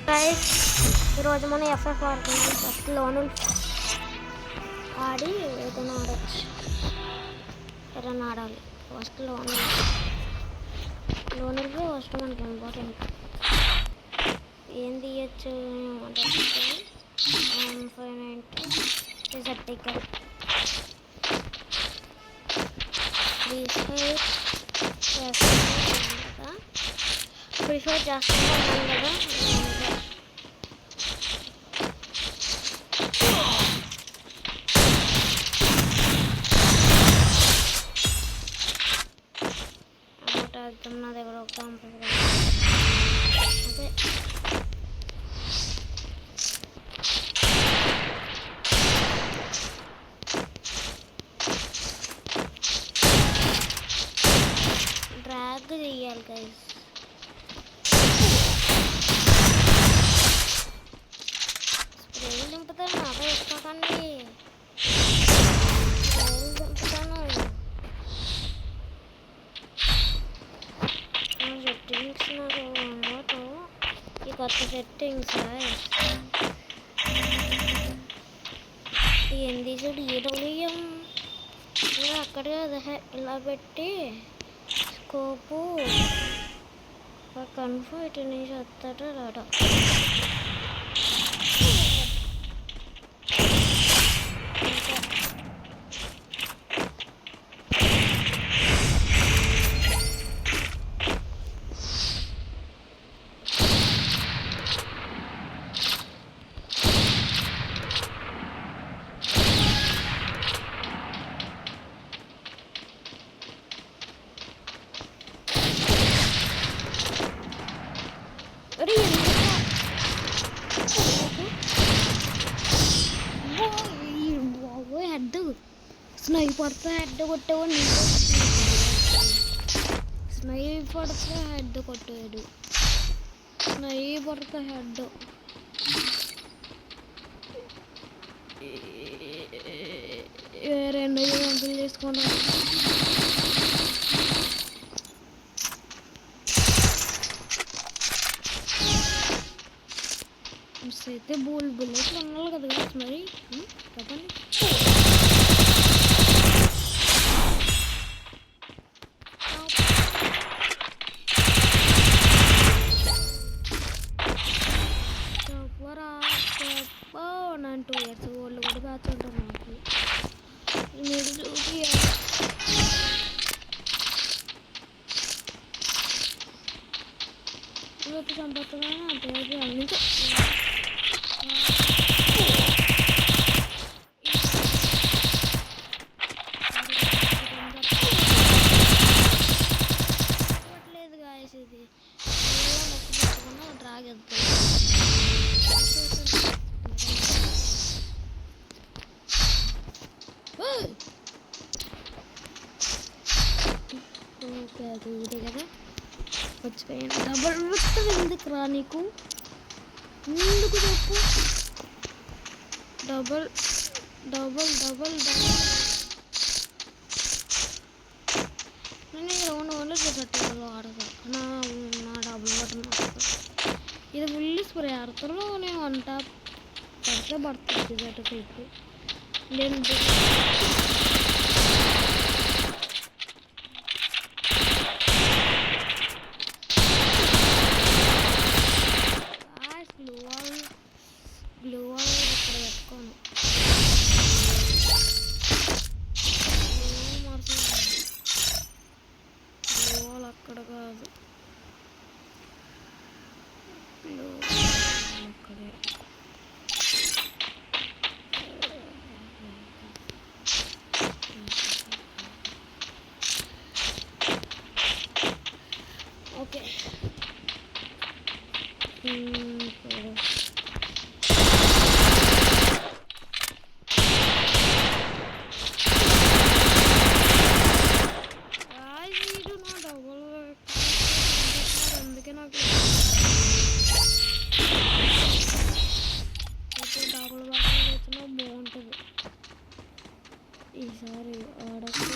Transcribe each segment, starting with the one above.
Guys ఈరోజు మనం FF ఆడుతున్నాం. ఫస్ట్ లోన్ ఆడి ఏదైనా ఆడచ్చు, ఏదైనా ఆడాలి. ఫస్ట్ లోనల్కి ఫస్ట్ మనకి ఇంపార్టెంట్. ఏం తీయచ్చు అంటే 590 సర్టికల్ 3 ప్రిఫర్ చేస్తున్నాను కదా. నా దగ్గర ఒక అదే డ్రాగ్ చేయాలి గైస్. స్ప్రేలు దింపుతాను, నాతో ఇష్టకండి. స్ప్రేలు దింపుతాను. సెట్టింగ్స్ నాకు అలవాటు, ఈ కొత్త సెట్టింగ్స్ ఏం తీసాడు ఈడవ్యం అక్కడ ఇలా పెట్టి స్కోపు కన్ఫర్మ్ ఇటు నుంచి వస్తాడో రాడో. హెడ్ స్నైపర్తో హెడ్ కొట్టేవాడు, స్నైపర్తో హెడ్ కొట్టాడు. స్నైపర్తో హెడ్ రెండు గంటలు చేసుకున్నాను. అయితే బుల్లెట్లు ఉండాలి కదా గైస్, మరి చెప్పండి. నేను 2 years ఓల్డ్ కూడా బ్యాచ్ ఉంటాను. నాకు మీరు చూసి చంపుతున్నా అంటే నుంచి లేదు గాయస్. ఇది డ్రాగ్ వెళ్తాను. ఓకే అది ఇదే కదా వచ్చిపోయాను. డబల్ వృత్తం ఎందుకు రా నీకు, ఎందుకు చెప్పు. డబల్ డబల్ డబల్ డబల్ నేను రౌండ్ వన్లో చేసేటప్పుడు ఆడతా. నా డబుల్ బటన్ ఇది ఫుల్ స్ప్రే ఆడతాను. నేను వంట పడితే పడుతుంది బయట సైపు. నేను గ్లూ వాల్ ఇక్కడ పెట్టుకోను. గ్లూ వాల్ అక్కడ కాదు, గ్లూ అక్కడే. ఓకే అందుకే నాకు డబుల్ బాక్స్ వచ్చినా బాగుంటుంది. ఈసారి ఆడకు.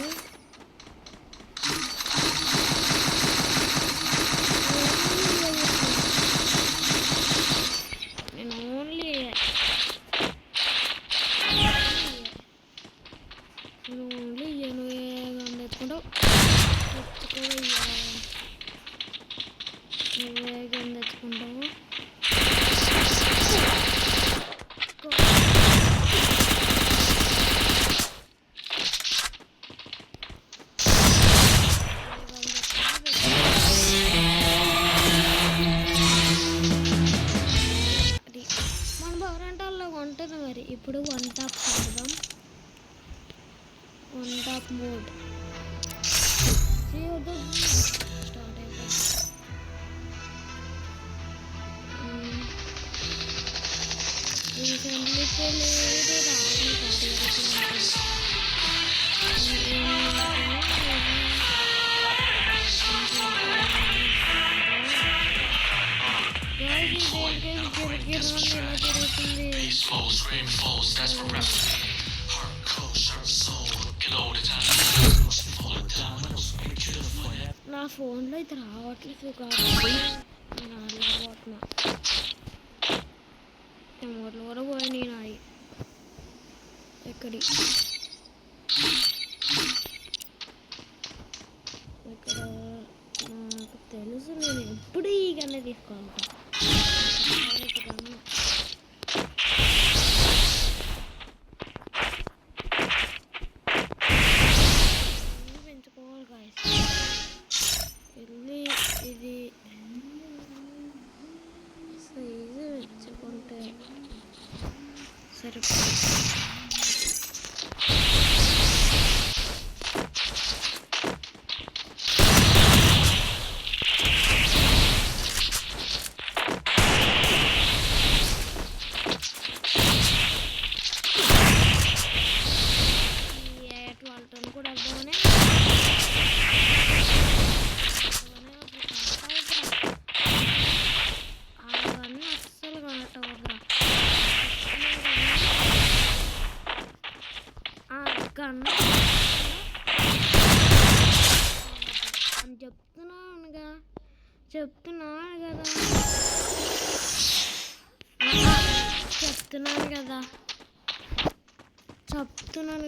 ఇప్పుడు వన్ టాప్ ఆడదాం. వన్ టాప్ మోడ్ స్టార్ట్ అయిపోయింది. రీసెంట్లీ లేదు రావడం నా ఫోన్లో అయితే రావట్లేదు కాబట్టి నేను ఆడలేకపోతున్నా. ఎమోట్లు కూడా పోయినాయి నాయి. ఎక్కడి ఇక్కడ నాకు తెలుసు నేను ఎప్పుడు ఈగనే తీసుకోవాలి. పెంచుకోవాలి గాయస్. వెళ్ళి ఇది సైజు పెంచుకుంటే సరిపోతుంది. కూడా అర్థమనే అవన్నీ అస్సలు కనెక్ట్ అవ్వదురా. కన్నా అని చెప్తున్నాను కదా. చెప్తున్నాను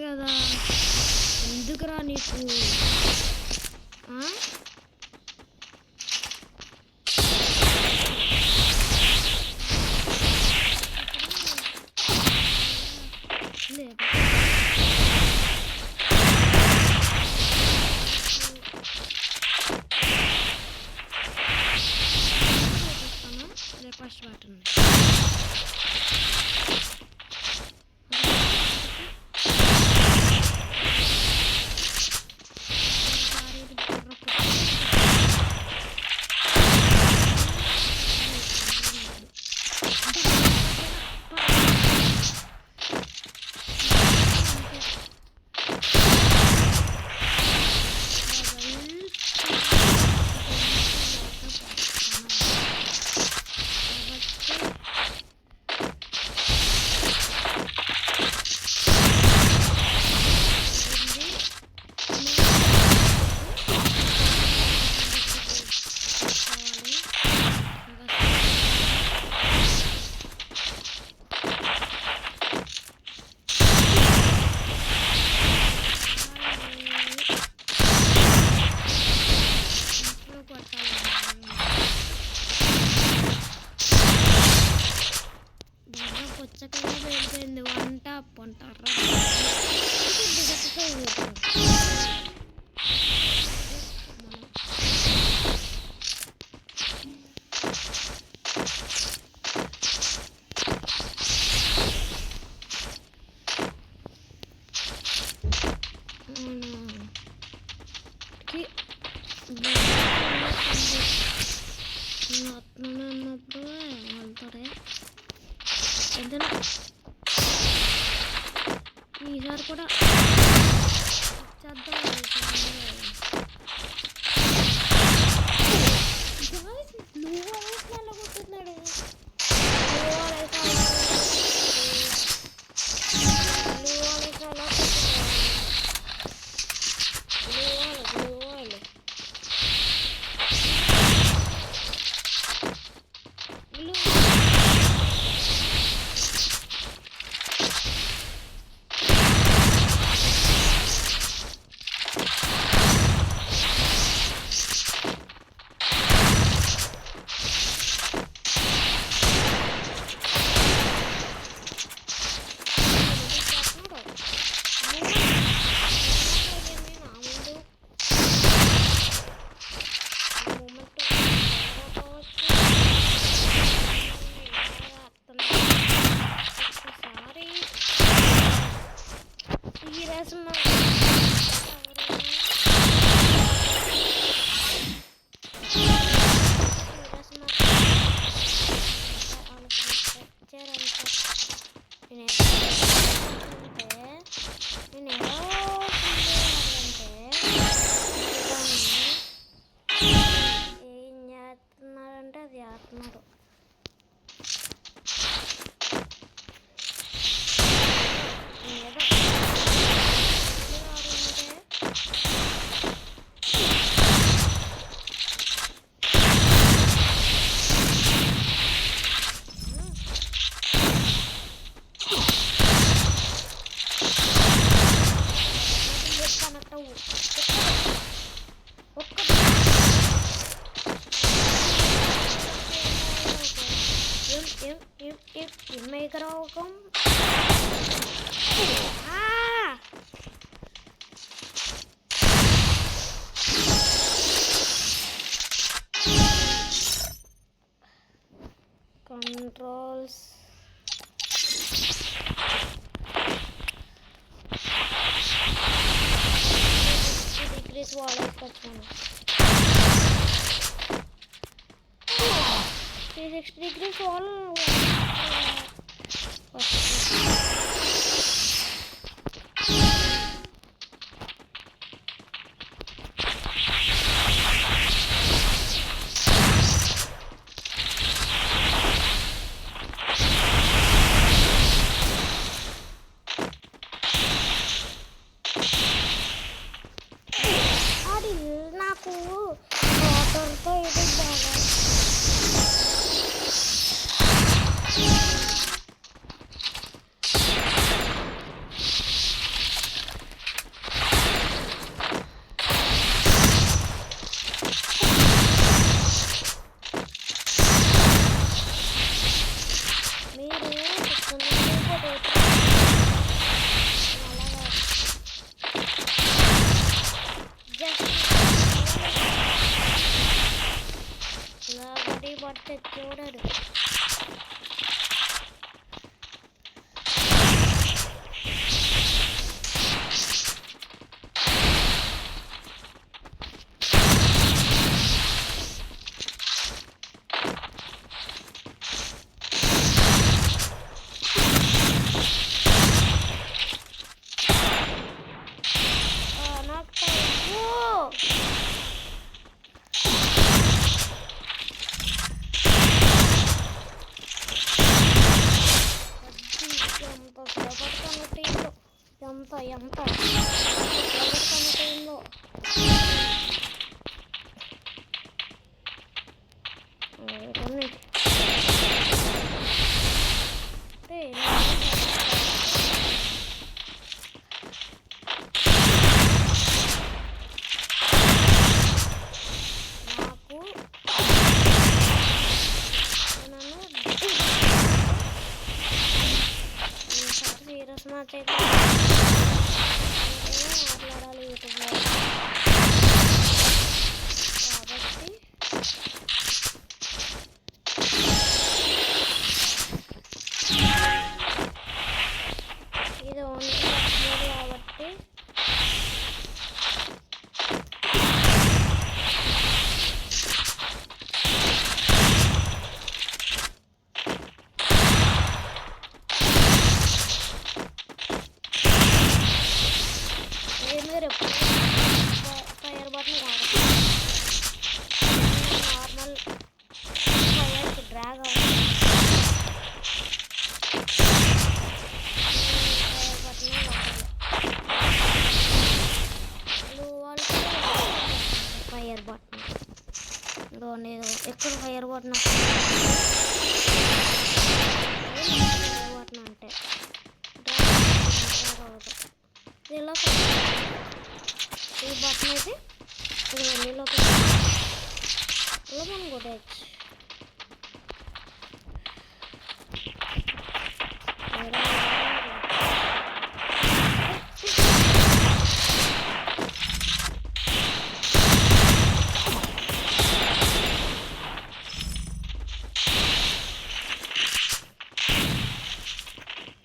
కదా ఎందుకురా నీకు? ఫస్ట్ బటన్ వెళ్ళిపోయింది. వన్ టాప్ అంటారా? అట్లనే ఉన్నప్పుడు వెళ్తారే ఏదైనా ఈసారి కూడా చేద్దాం. కొట్టున్నాడు ఏం చేస్తున్నారంటే అది చేస్తున్నారు. Rokom. Controls. Decrease wall of 360 degrees wall. నాకు వాటర్తో ఇది బాగా పడితే చూడరు. ఎంత సీరియస్ మ్యాచ్ అయితే మాట్లాడాలి యూట్యూబ్లో కాబట్టి ఇది ఓన్లీ కాబట్టి ఫైర్ బటన్ వాడతాం. నార్మల్ ఫైర్కి డ్రాగ్ అవుతుంది. ఫైర్ బటన్ వాడాలి. బ్లూ వాల్కి ఫైర్ బటన్ ఇదిగోండి. ఎక్కడ ఫైర్ బటన్ బటన్ అంటే డ్రాగ్ అవుతుంది. ఇలా ఈ బటన్ అయితే ఇది వెళ్ళిలోకి ఇలా మనం కొట్టచ్చు.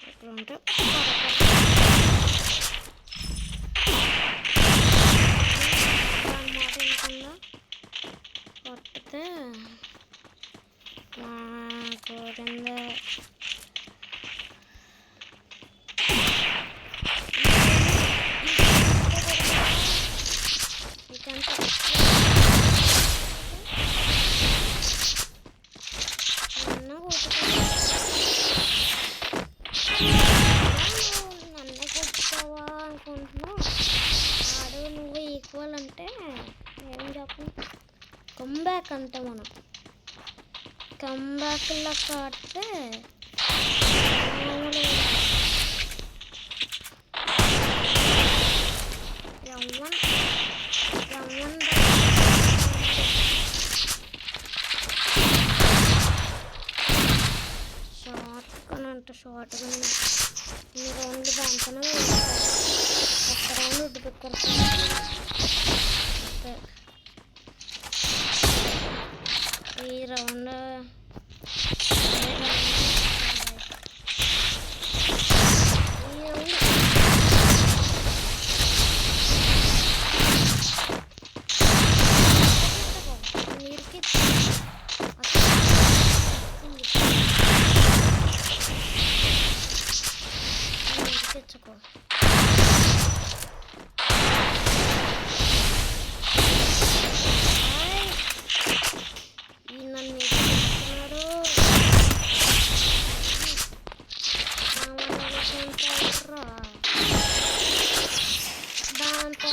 ఎక్కడ ఉంటే మిరాకిల్లా కాడితే షార్ట్ కానీ ఈ రౌండ్ దాంతోనే ఒక్క రౌండ్ ఉడ్డు పెట్టుకోవాలి. ఈ రౌండ్ నీరుకి తెచ్చుకో. నన్ను ఇస్తున్నారు దాంతో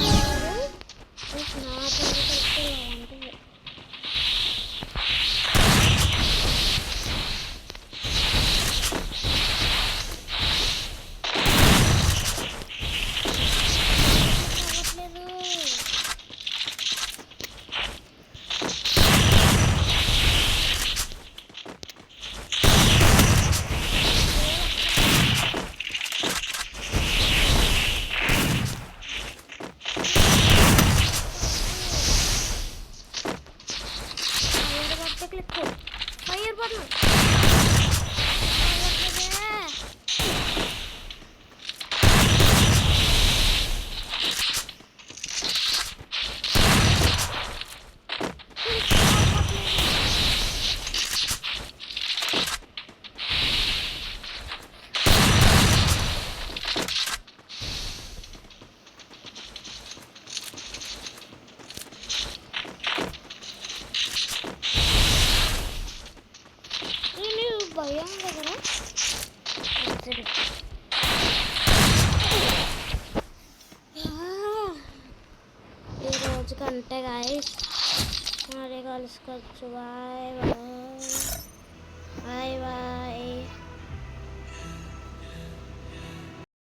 ఫైర్ బటన్ భయం కదా. ఈరోజు కంటే గాయస్ మరీ కలుసుకోవచ్చు. Bye bye bye bye.